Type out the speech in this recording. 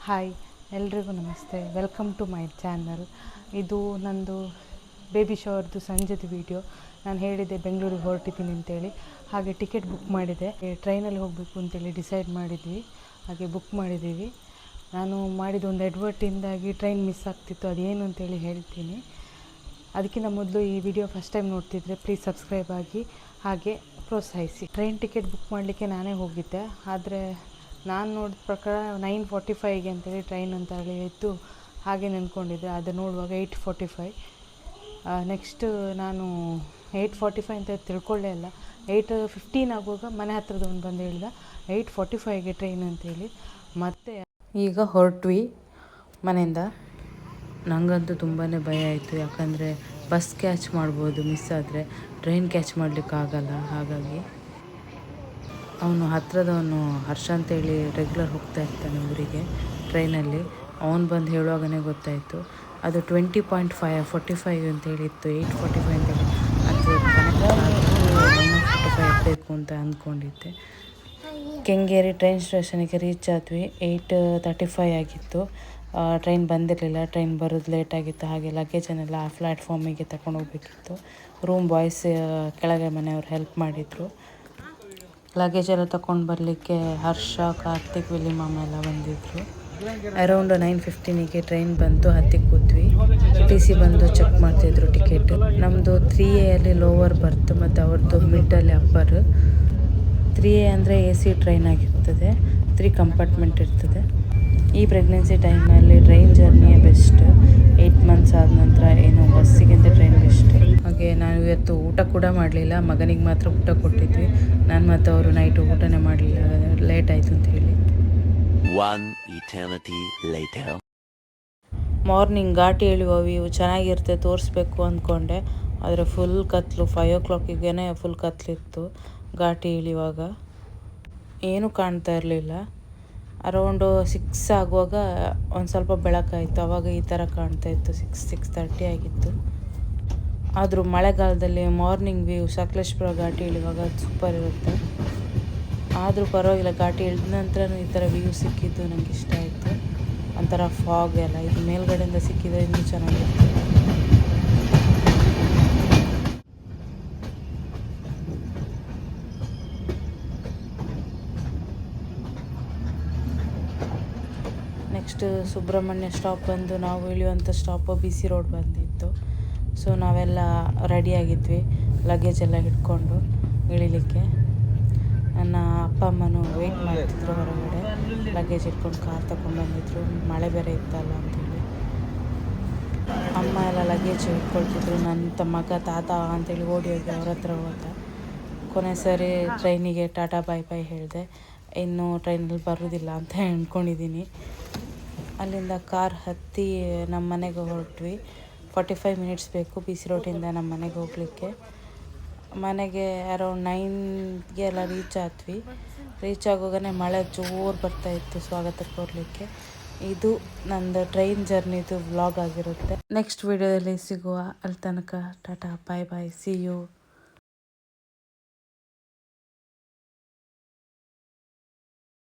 Hi, ಎಲ್ರಿಗೂ ನಮಸ್ತೆ. Welcome to my channel. ಇದು ನಂದು ಬೇಬಿ ಶವರ್ದು ಸಂಜೆದು ವಿಡಿಯೋ. ನಾನು ಹೇಳಿದ್ದೆ ಬೆಂಗಳೂರಿಗೆ ಹೊರಟಿದ್ದೀನಿ ಅಂತೇಳಿ. ಹಾಗೆ ಟಿಕೆಟ್ ಬುಕ್ ಮಾಡಿದೆ. ಟ್ರೈನಲ್ಲಿ ಹೋಗಬೇಕು ಅಂತೇಳಿ ಡಿಸೈಡ್ ಮಾಡಿದ್ವಿ. ಹಾಗೆ ಬುಕ್ ಮಾಡಿದ್ದೀವಿ. ನಾನು ಮಾಡಿದ ಒಂದು ಎಡ್ವರ್ಟಿಂದಾಗಿ ಟ್ರೈನ್ ಮಿಸ್ ಆಗ್ತಿತ್ತು. ಅದೇನು ಅಂತೇಳಿ ಹೇಳ್ತೀನಿ. ಅದಕ್ಕಿಂತ ಮೊದಲು ಈ ವಿಡಿಯೋ ಫಸ್ಟ್ ಟೈಮ್ ನೋಡ್ತಿದ್ರೆ ಪ್ಲೀಸ್ ಸಬ್ಸ್ಕ್ರೈಬ್ ಆಗಿ ಹಾಗೆ ಪ್ರೋತ್ಸಾಹಿಸಿ. ಟ್ರೈನ್ ಟಿಕೆಟ್ ಬುಕ್ ಮಾಡಲಿಕ್ಕೆ ನಾನೇ ಹೋಗಿದ್ದೆ. ಆದರೆ ನಾನು ನೋಡಿದ ಪ್ರಕಾರ 9:45 ಅಂತೇಳಿ ಟ್ರೈನ್ ಅಂತ ಹೇಳಿ ಇತ್ತು. ಹಾಗೆ ನೆನ್ಕೊಂಡಿದ್ದೆ. ಅದು ನೋಡುವಾಗ 8:45. ನೆಕ್ಸ್ಟು ನಾನು 8:45 ಅಂತ ತಿಳ್ಕೊಳ್ಳೇ ಇಲ್ಲ. 8:15 ಆಗುವಾಗ ಮನೆ ಹತ್ರದವನು ಬಂದು ಹೇಳಿದ 8:45ಗೆ ಟ್ರೈನ್ ಅಂತೇಳಿ. ಮತ್ತು ಈಗ ಹೊರಟ್ವಿ ಮನೆಯಿಂದ. ನನಗಂತೂ ತುಂಬಾ ಭಯ ಆಯಿತು. ಯಾಕಂದರೆ ಬಸ್ ಕ್ಯಾಚ್ ಮಾಡ್ಬೋದು ಮಿಸ್ ಆದರೆ, ಟ್ರೈನ್ ಕ್ಯಾಚ್ ಮಾಡಲಿಕ್ಕಾಗಲ್ಲ. ಹಾಗಾಗಿ ಅವನು ಹತ್ತಿರದವನು ಹರ್ಷ ಅಂತೇಳಿ ರೆಗ್ಯುಲರ್ ಹೋಗ್ತಾ ಇರ್ತಾನೆ ಊರಿಗೆ ಟ್ರೈನಲ್ಲಿ. ಅವನು ಬಂದು ಹೇಳುವಾಗಲೇ ಗೊತ್ತಾಯಿತು ಅದು 20.45 ಅಂತೇಳಿತ್ತು. 8:45 ಅಂತೇಳಿ ಅದು ಕನೆಕ್ಟ್ 9:45 ಅಂತ ಅಂದ್ಕೊಂಡಿದ್ದೆ. ಕೆಂಗೇರಿ ಟ್ರೈನ್ ಸ್ಟೇಷನಿಗೆ ರೀಚ್ ಆದ್ವಿ. 8:35 ಆಗಿತ್ತು. ಟ್ರೈನ್ ಬಂದಿರಲಿಲ್ಲ. ಟ್ರೈನ್ ಬರೋದು ಲೇಟ್ ಆಗಿತ್ತು. ಹಾಗೆ ಲಗೇಜನ್ನೆಲ್ಲ ಆ ಪ್ಲ್ಯಾಟ್ಫಾರ್ಮಿಗೆ ತಗೊಂಡು ಹೋಗಬೇಕಿತ್ತು. ರೂಮ್ ಬಾಯ್ಸ್ ಕೆಳಗೆ ಮನೆಯವರು ಹೆಲ್ಪ್ ಮಾಡಿದರು. ಲಗೇಜ್ ಎಲ್ಲ ತಗೊಂಡು ಬರಲಿಕ್ಕೆ ಹರ್ಷ, ಕಾರ್ತಿಕ್, ವಿಲಿ ಮಾಮ ಎಲ್ಲ ಬಂದಿದ್ದರು. ಅರೌಂಡ್ 9:15ಗೆ ಟ್ರೈನ್ ಬಂತು. ಹತ್ತಿಗೆ ಕೂತ್ವಿ. ಟಿ ಸಿ ಬಂದು ಚೆಕ್ ಮಾಡ್ತಿದ್ರು ಟಿಕೆಟ್. ನಮ್ಮದು 3A ಅಲ್ಲಿ ಲೋವರ್ ಬರ್ತ್ ಮತ್ತು ಅವ್ರದ್ದು ಮಿಡ್ಡಲ್ಲಿ ಅಪ್ಪರ್. 3A ಅಂದರೆ AC ಟ್ರೈನ್ ಆಗಿರ್ತದೆ. 3 ಕಂಪಾರ್ಟ್ಮೆಂಟ್ ಇರ್ತದೆ. ಈ ಪ್ರೆಗ್ನೆನ್ಸಿ ಟೈಮಲ್ಲಿ ಟ್ರೈನ್ ಜರ್ನಿಯೇ ಬೆಸ್ಟ್. 8 ಮಂತ್ಸ್ ಆದ ನಂತರ ಏನು ಬಸ್ಸಿಗಿಂತ ಟ್ರೈನ್ ಬೆಸ್ಟ್. ಹಾಗೆ ನಾವು ಇವತ್ತು ಊಟ ಕೂಡ ಮಾಡಲಿಲ್ಲ. ಮಗನಿಗೆ ಮಾತ್ರ ಊಟ ಕೊಟ್ಟಿದ್ವಿ. ನಾನು ಮತ್ತು ಅವರು ನೈಟು ಊಟನೇ ಮಾಡಲಿಲ್ಲ, ಲೇಟ್ ಆಯಿತು ಅಂತ ಹೇಳಿ. ಮಾರ್ನಿಂಗ್ ಘಾಟಿ ಇಳಿಯುವ ವ್ಯೂ ಚೆನ್ನಾಗಿರುತ್ತೆ, ತೋರಿಸ್ಬೇಕು ಅಂದ್ಕೊಂಡೆ. ಆದರೆ ಫುಲ್ ಕತ್ಲು. 5 o'clockಗೆ ಫುಲ್ ಕತ್ಲಿತ್ತು. ಘಾಟಿ ಇಳಿಯುವಾಗ ಏನೂ ಕಾಣ್ತಾ ಇರಲಿಲ್ಲ. ಅರೌಂಡು 6 ಆಗುವಾಗ ಒಂದು ಸ್ವಲ್ಪ ಬೆಳಕಾಯಿತು. ಆವಾಗ ಈ ಥರ ಕಾಣ್ತಾ ಇತ್ತು. 6:30 ಆಗಿತ್ತು. ಆದರೂ ಮಳೆಗಾಲದಲ್ಲಿ ಮಾರ್ನಿಂಗ್ ವ್ಯೂ ಸಕಲೇಶಪುರ ಘಾಟಿ ಇಳಿಯುವಾಗ ಸೂಪರ್ ಇರುತ್ತೆ. ಆದರೂ ಪರವಾಗಿಲ್ಲ, ಘಾಟಿ ಇಳಿದ ನಂತರ ಈ ಥರ ವ್ಯೂ ಸಿಕ್ಕಿದ್ದು ನನಗೆ ಇಷ್ಟ ಆಯಿತು. ಒಂಥರ ಫಾಗ್ ಎಲ್ಲ ಇದು ಮೇಲ್ಗಡೆಯಿಂದ ಸಿಕ್ಕಿದ್ರೆ ಇನ್ನೂ ಚೆನ್ನಾಗಿರುತ್ತೆ. ನೆಕ್ಸ್ಟ್ ಸುಬ್ರಹ್ಮಣ್ಯ ಸ್ಟಾಪ್ ಬಂದು ನಾವು ಇಳಿಯುವಂಥ ಸ್ಟಾಪು BC ರೋಡ್ ಬಂದಿತ್ತು. ಸೊ ನಾವೆಲ್ಲ ರೆಡಿಯಾಗಿದ್ವಿ ಲಗೇಜ್ ಎಲ್ಲ ಹಿಡ್ಕೊಂಡು ಇಳಿಲಿಕ್ಕೆ. ನನ್ನ ಅಪ್ಪ ಅಮ್ಮನೂ ವೆಯ್ಟ್ ಮಾಡ್ತಿದ್ರು ಹೊರಗಡೆ. ಲಗೇಜ್ ಇಟ್ಕೊಂಡು ಕಾರ್ ತಗೊಂಡು ಬಂದಿದ್ರು. ಮಳೆ ಬೇರೆ ಇತ್ತಲ್ಲ ಅಂತೇಳಿ ಅಮ್ಮ ಎಲ್ಲ ಲಗೇಜ್ ಇಟ್ಕೊಳ್ತಿದ್ರು. ನನ್ನ ಮಗ ತಾತ ಅಂತೇಳಿ ಓಡಿ ಹೋಗಿ ಅವ್ರ ಹತ್ರ ಹೋದ. ಕೊನೆ ಸರಿ ಟ್ರೈನಿಗೆ ಟಾಟಾ ಬಾಯ್ ಬಾಯ್ ಹೇಳಿದೆ. ಇನ್ನೂ ಟ್ರೈನಲ್ಲಿ ಬರೋದಿಲ್ಲ ಅಂತ ಅಂದ್ಕೊಂಡಿದ್ದೀನಿ. ಅಲ್ಲಿಂದ ಕಾರ್ ಹತ್ತಿ ನಮ್ಮ ಮನೆಗೆ ಹೊರಟ್ವಿ. 45 ಮಿನಿಟ್ಸ್ ಬೇಕು BC ರೋಡಿಂದ ನಮ್ಮ ಮನೆಗೆ ಹೋಗಲಿಕ್ಕೆ. ಮನೆಗೆ ಅರೌಂಡ್ 9ಗೆ ಎಲ್ಲ ರೀಚ್ ಆದ್ವಿ. ರೀಚ್ ಆಗೋಗನೆ ಮಳೆ ಜೋರು ಬರ್ತಾಯಿತ್ತು ಸ್ವಾಗತಕ್ಕೆ ಬರಲಿಕ್ಕೆ. ಇದು ನಂದು ಟ್ರೈನ್ ಜರ್ನಿದು ವ್ಲಾಗ್ ಆಗಿರುತ್ತೆ. ನೆಕ್ಸ್ಟ್ ವಿಡಿಯೋದಲ್ಲಿ ಸಿಗುವ. ಅಲ್ಲಿ ತನಕ ಟಾಟಾ ಬಾಯ್ ಬಾಯ್, ಸಿ ಯು.